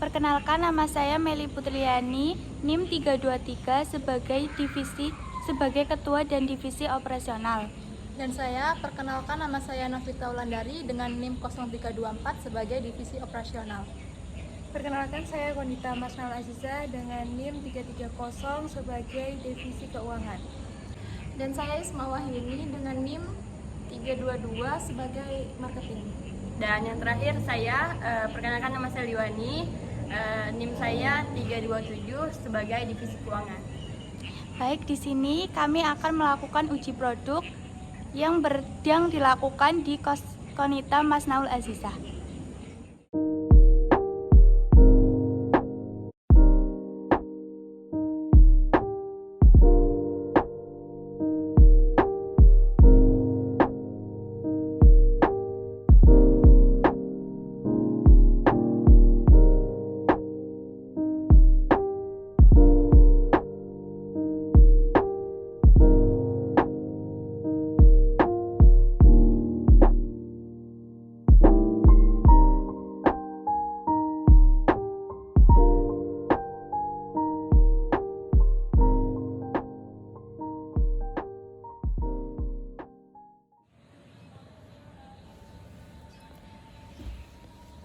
Perkenalkan, nama saya Meli Putriani, NIM 323 sebagai Ketua dan Divisi Operasional. Dan saya, perkenalkan, nama saya Novita Wulandari dengan NIM 0324 sebagai Divisi Operasional. Perkenalkan, saya Konita Masnal Aziza dengan NIM 330 sebagai Divisi Keuangan. Dan saya Isma Wahyuni dengan NIM 322 sebagai Marketing. Dan yang terakhir saya, perkenalkan, nama saya Liwani, NIM saya 327 sebagai Divisi Keuangan. Baik, di sini kami akan melakukan uji produk yang dilakukan di Konita Masnaul Azizah.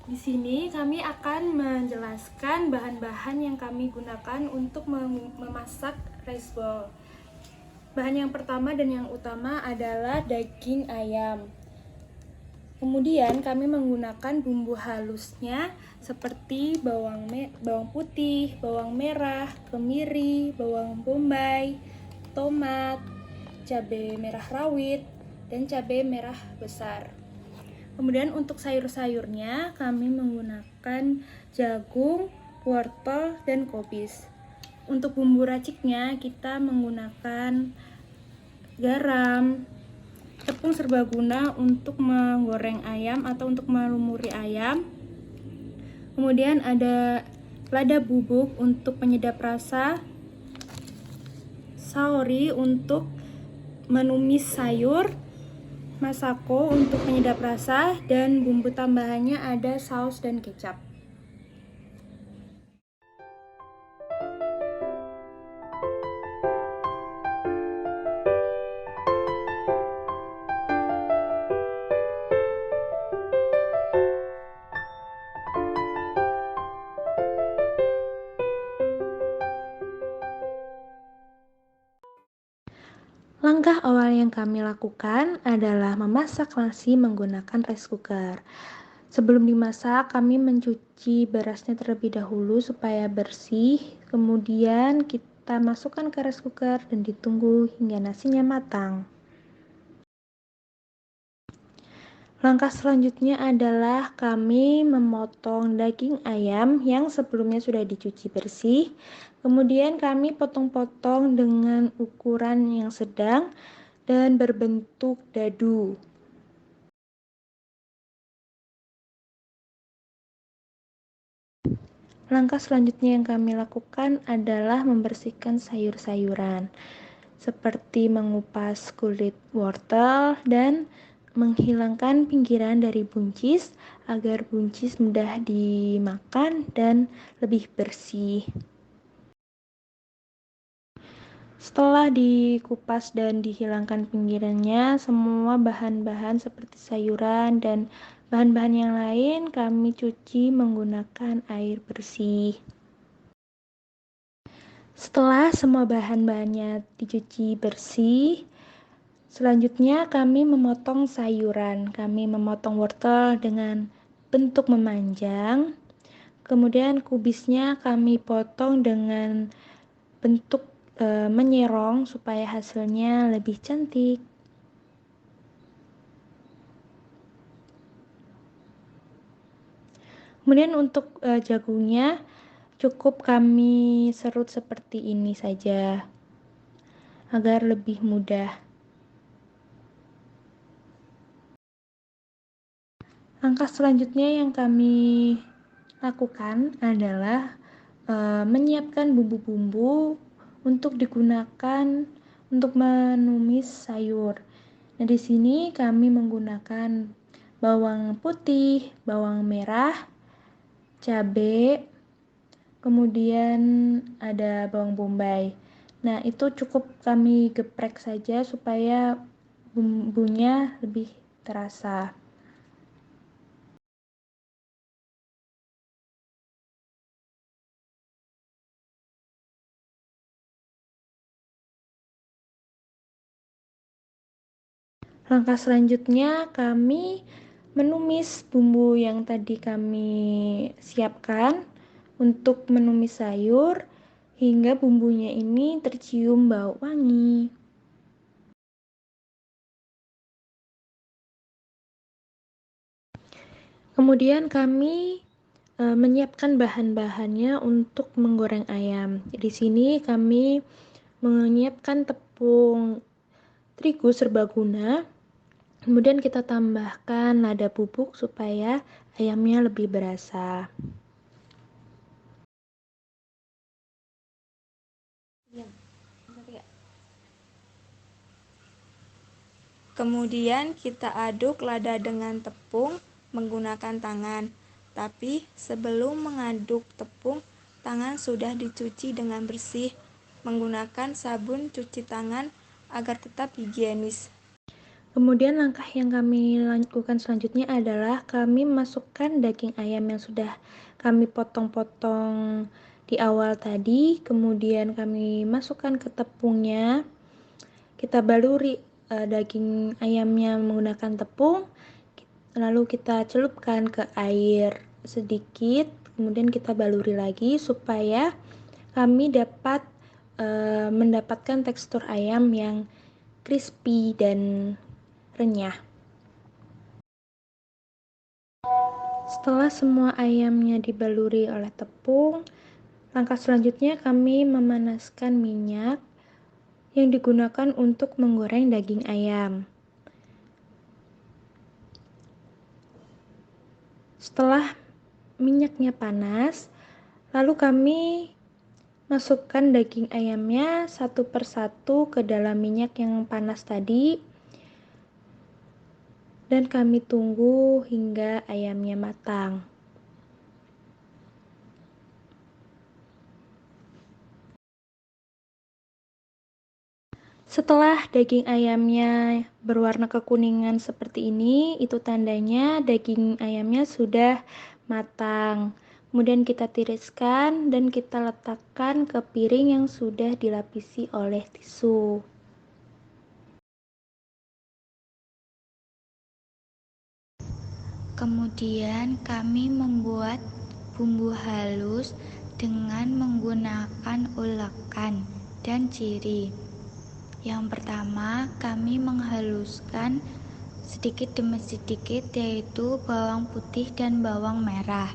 Di sini kami akan menjelaskan bahan-bahan yang kami gunakan untuk memasak rice ball. Bahan yang pertama dan yang utama adalah daging ayam. Kemudian kami menggunakan bumbu halusnya seperti bawang putih, bawang merah, kemiri, bawang bombay, tomat, cabai merah rawit, dan cabai merah besar. Kemudian untuk sayur-sayurnya kami menggunakan jagung, wortel, dan kobis. Untuk bumbu raciknya kita menggunakan garam, tepung serbaguna untuk menggoreng ayam atau untuk melumuri ayam. Kemudian ada lada bubuk untuk penyedap rasa, saori untuk menumis sayur, masako untuk penyedap rasa, dan bumbu tambahannya ada saus dan kecap. Langkah awal yang kami lakukan adalah memasak nasi menggunakan rice cooker. Sebelum dimasak, kami mencuci berasnya terlebih dahulu supaya bersih. Kemudian kita masukkan ke rice cooker dan ditunggu hingga nasinya matang. Langkah selanjutnya adalah kami memotong daging ayam yang sebelumnya sudah dicuci bersih. Kemudian kami potong-potong dengan ukuran yang sedang dan berbentuk dadu. Langkah selanjutnya yang kami lakukan adalah membersihkan sayur-sayuran, seperti mengupas kulit wortel dan menghilangkan pinggiran dari buncis agar buncis mudah dimakan dan lebih bersih. Setelah dikupas dan dihilangkan pinggirannya, semua bahan-bahan seperti sayuran dan bahan-bahan yang lain kami cuci menggunakan air bersih. Setelah semua bahan-bahannya dicuci bersih, selanjutnya kami memotong sayuran. Kami memotong wortel dengan bentuk memanjang. Kemudian kubisnya kami potong dengan bentuk menyerong supaya hasilnya lebih cantik. Kemudian untuk jagungnya cukup kami serut seperti ini saja agar lebih mudah. Langkah selanjutnya yang kami lakukan adalah menyiapkan bumbu-bumbu untuk digunakan untuk menumis sayur. Nah, di sini kami menggunakan bawang putih, bawang merah, cabai, kemudian ada bawang bombay. Nah, itu cukup kami geprek saja supaya bumbunya lebih terasa. Langkah selanjutnya kami menumis bumbu yang tadi kami siapkan untuk menumis sayur hingga bumbunya ini tercium bau wangi. Kemudian kami menyiapkan bahan-bahannya untuk menggoreng ayam. Di sini kami menyiapkan tepung terigu serbaguna. Kemudian kita tambahkan lada bubuk supaya ayamnya lebih berasa. Kemudian kita aduk lada dengan tepung menggunakan tangan. Tapi sebelum mengaduk tepung, tangan sudah dicuci dengan bersih menggunakan sabun cuci tangan agar tetap higienis. Kemudian langkah yang kami lakukan selanjutnya adalah kami masukkan daging ayam yang sudah kami potong-potong di awal tadi, kemudian kami masukkan ke tepungnya. Kita baluri daging ayamnya menggunakan tepung, lalu kita celupkan ke air sedikit, kemudian kita baluri lagi supaya kami dapat mendapatkan tekstur ayam yang crispy dan renyah. Setelah semua ayamnya dibaluri oleh tepung, langkah selanjutnya kami memanaskan minyak yang digunakan untuk menggoreng daging ayam. Setelah minyaknya panas, lalu kami masukkan daging ayamnya satu persatu ke dalam minyak yang panas tadi, dan kami tunggu hingga ayamnya matang. Setelah daging ayamnya berwarna kekuningan seperti ini, itu tandanya daging ayamnya sudah matang. Kemudian kita tiriskan dan kita letakkan ke piring yang sudah dilapisi oleh tisu. Kemudian kami membuat bumbu halus dengan menggunakan ulekan dan ciri. Yang pertama, kami menghaluskan sedikit demi sedikit, yaitu bawang putih dan bawang merah.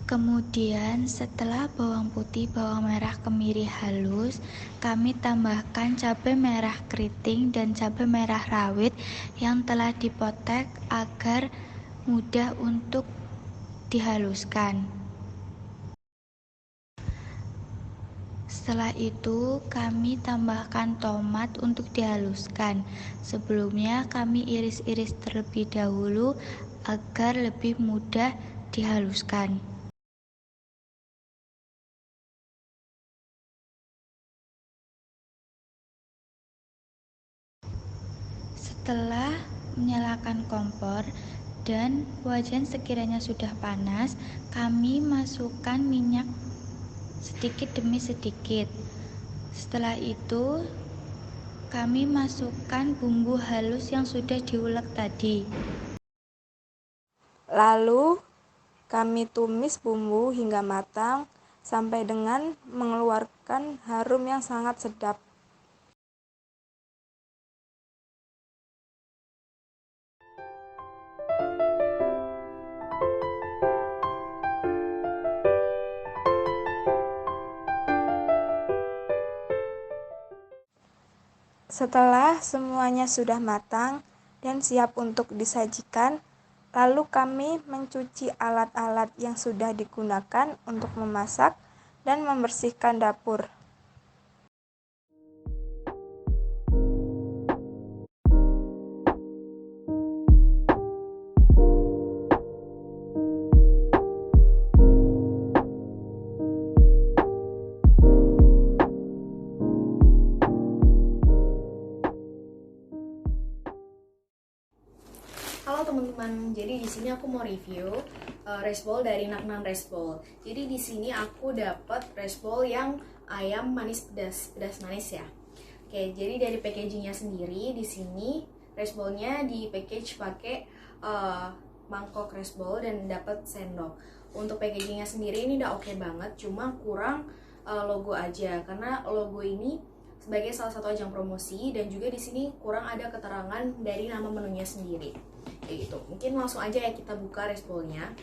Kemudian setelah bawang putih, bawang merah kemiri halus, kami tambahkan cabai merah keriting dan cabai merah rawit yang telah dipotek agar mudah untuk dihaluskan. Setelah itu kami tambahkan tomat untuk dihaluskan. Sebelumnya kami iris-iris terlebih dahulu agar lebih mudah dihaluskan. Setelah menyalakan kompor dan wajan sekiranya sudah panas, kami masukkan minyak sedikit demi sedikit. Setelah itu kami masukkan bumbu halus yang sudah diulek tadi. Lalu kami tumis bumbu hingga matang sampai dengan mengeluarkan harum yang sangat sedap. Setelah semuanya sudah matang dan siap untuk disajikan, lalu kami mencuci alat-alat yang sudah digunakan untuk memasak dan membersihkan dapur. Halo teman-teman, jadi di sini aku mau review rice bowl dari Nak Nan Rice Bowl. Jadi di sini aku dapat rice bowl yang ayam manis pedas manis ya. Oke, jadi dari packagingnya sendiri di sini rice bowl-nya di package pakai mangkok rice bowl dan dapat sendok. Untuk packagingnya sendiri ini udah oke banget, cuma kurang logo aja karena logo ini sebagai salah satu ajang promosi dan juga di sini kurang ada keterangan dari nama menunya sendiri. Kayak gitu. Mungkin langsung aja ya kita buka rice bowl-nya.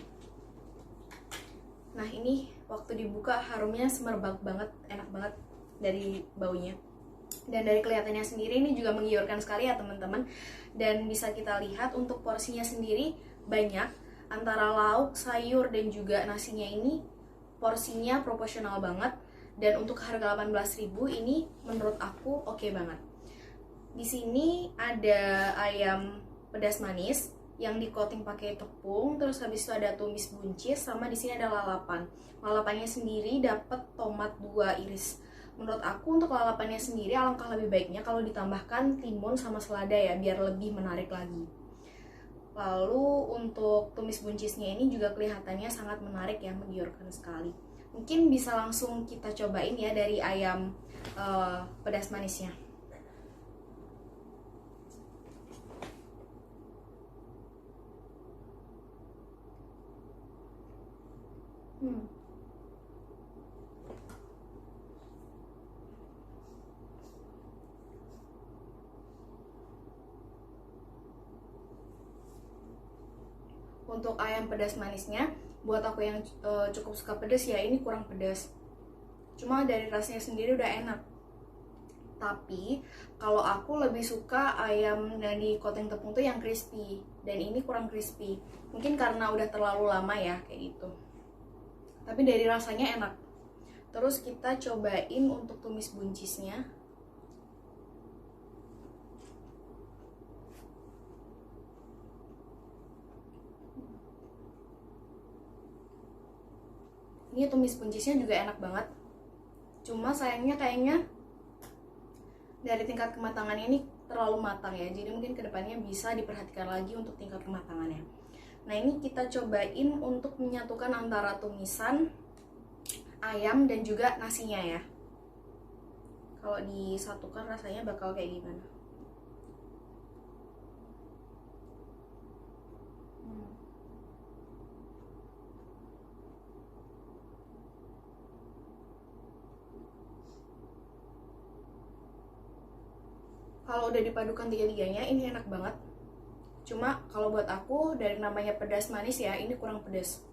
Nah, ini waktu dibuka harumnya semerbak banget, enak banget dari baunya. Dan dari kelihatannya sendiri ini juga menggiurkan sekali ya teman-teman. Dan bisa kita lihat untuk porsinya sendiri banyak, antara lauk, sayur dan juga nasinya ini porsinya proporsional banget. Dan untuk harga 18.000 ini menurut aku oke banget. Di sini ada ayam pedas manis yang di coating pakai tepung, terus habis itu ada tumis buncis, sama di sini ada lalapan. Lalapannya sendiri dapat tomat 2 iris. Menurut aku untuk lalapannya sendiri alangkah lebih baiknya kalau ditambahkan timun sama selada ya, biar lebih menarik lagi. Lalu untuk tumis buncisnya ini juga kelihatannya sangat menarik ya, menggiurkan sekali. Mungkin bisa langsung kita cobain ya dari ayam pedas manisnya. Untuk ayam pedas manisnya, buat aku yang cukup suka pedas ya, ini kurang pedas. Cuma dari rasanya sendiri udah enak. Tapi kalau aku lebih suka ayam yang di coating tepung tuh yang crispy, dan ini kurang crispy. Mungkin karena udah terlalu lama ya kayak gitu. Tapi dari rasanya enak. Terus kita cobain untuk tumis buncisnya. Ini tumis buncisnya juga enak banget. Cuma sayangnya kayaknya dari tingkat kematangannya ini terlalu matang ya. Jadi mungkin kedepannya bisa diperhatikan lagi untuk tingkat kematangannya. Nah, ini kita cobain untuk menyatukan antara tumisan ayam dan juga nasinya ya. Kalau disatukan rasanya bakal kayak gimana? Kalau udah dipadukan tiga-tiganya ini enak banget. Cuma kalau buat aku dari namanya pedas manis ya, ini kurang pedas.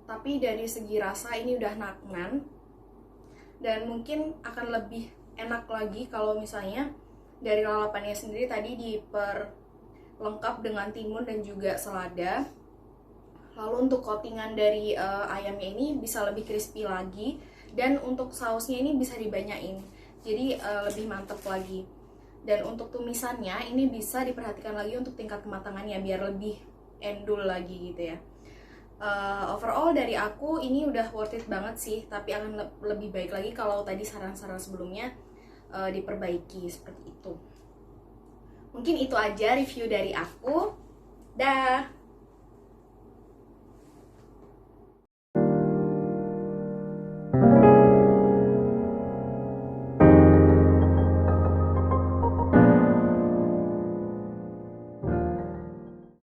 Tapi dari segi rasa ini udah Nak Nan. Dan mungkin akan lebih enak lagi kalau misalnya dari lalapannya sendiri tadi diperlengkap dengan timun dan juga selada. Lalu untuk coatingan dari ayamnya ini bisa lebih crispy lagi. Dan untuk sausnya ini bisa dibanyain, jadi lebih mantep lagi. Dan untuk tumisannya ini bisa diperhatikan lagi untuk tingkat kematangannya biar lebih endul lagi gitu ya. Overall dari aku ini udah worth it banget sih, tapi akan lebih baik lagi kalau tadi saran-saran sebelumnya diperbaiki seperti itu. Mungkin itu aja review dari aku. Dah.